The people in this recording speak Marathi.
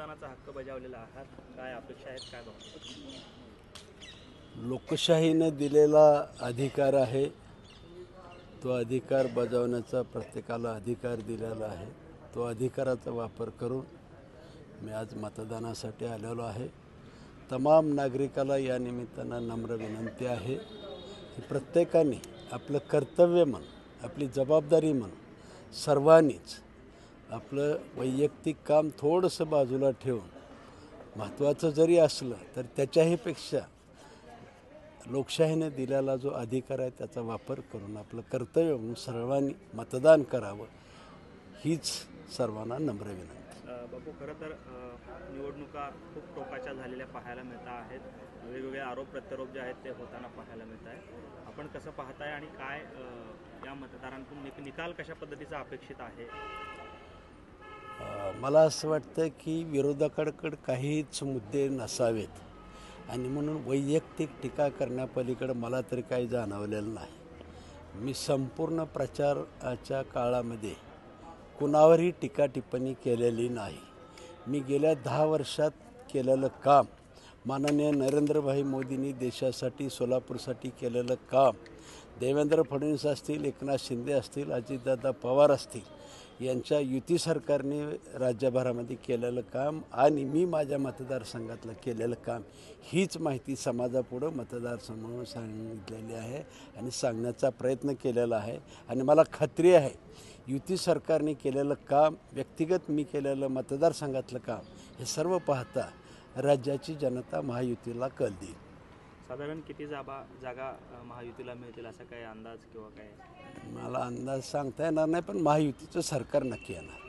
मतदानाचा हक्क बजावलेला आहात, काय अपेक्षा आहेत, काय बघतो? लोकशाहीने दिलेला अधिकार आहे, तो अधिकार बजावण्याचा प्रत्येकाला अधिकार दिलेला आहे. तो अधिकाराचा वापर करून मी आज मतदानासाठी आलेलो आहे. तमाम नागरिकाला या निमित्तानं नम्र विनंती आहे की प्रत्येकाने आपलं कर्तव्य म्हणून, आपली जबाबदारी म्हणून सर्वांनीच आपलं वैयक्तिक काम थोडंसं बाजूला ठेवून महत्त्वाचं जरी असलं तर त्याच्याहीपेक्षा लोकशाहीने दिलेला जो अधिकार आहे त्याचा वापर करून आपलं कर्तव्य म्हणून सर्वांनी मतदान करावं, हीच सर्वांना नम्र विनंती. बापू, खरं तर निवडणुका खूप टोकाच्या झालेल्या पाहायला मिळत आहेत. वेगवेगळे आरोप प्रत्यारोप जे आहेत ते होताना पाहायला मिळत आहे. आपण कसं पाहताय आणि काय या मतदारांतून निकाल कशा पद्धतीचा अपेक्षित आहे? मला असं वाटतं की विरोधकांकडे काहीच मुद्दे नसावेत आणि म्हणून वैयक्तिक टीका करण्यापलीकडे मला तरी काही जाणवलेलं नाही. मी संपूर्ण प्रचाराच्या काळामध्ये कुणावरही टीका टिप्पणी केलेली नाही. मी गेल्या 10 वर्षात केलेलं काम, माननीय नरेंद्रभाई मोदींनी देशासाठी, सोलापूरसाठी केलेलं काम, देवेंद्र फडणवीस असतील, एकनाथ शिंदे असतील, अजितदादा पवार असतील, यांच्या युती सरकारने राज्यभरामध्ये केलेलं काम आणि मी माझ्या मतदारसंघातलं केलेलं काम, हीच माहिती समाजापुढं मतदारसमोर सांगितलेली आहे आणि सांगण्याचा प्रयत्न केलेला आहे. आणि मला खात्री आहे युती सरकारने केलेलं काम, व्यक्तिगत मी केलेलं मतदारसंघातलं काम, हे सर्व पाहता राज्याची जनता महायुतीला कल देईल. साधारण किती जागा महायुतीला मिळतील असा काही अंदाज किंवा काय? मला अंदाज सांगता येणार नाही, पण महायुतीचं सरकार नक्की येणार.